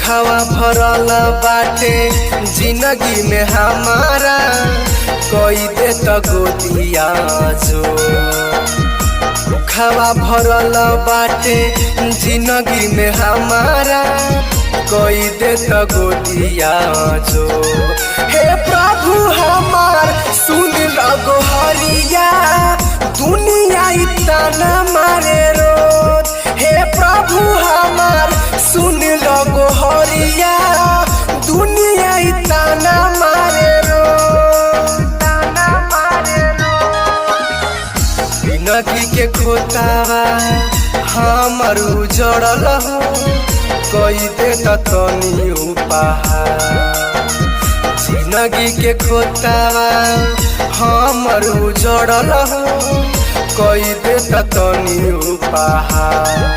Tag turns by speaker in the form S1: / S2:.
S1: दुखावा भरल बाटे जिंदगी में हमारा कोई दे तो गोदिया जो दुखावा भरल बाटे जिंदगी में हमारा कोई दे तो गोदिया जो। हे प्रभु हमार सुन लगो हरिया दुनिया इतना मारे रोज। हे प्रभु हमार सुन लगो हरिया दुनिया इतना मारे रोज। जिंदगी के खोतावा हमर उजड़ल हो कोई दे तनी उपहार। जिंदगी के खोतावा हमर उजड़ल हो कोई दे तनी उपहार।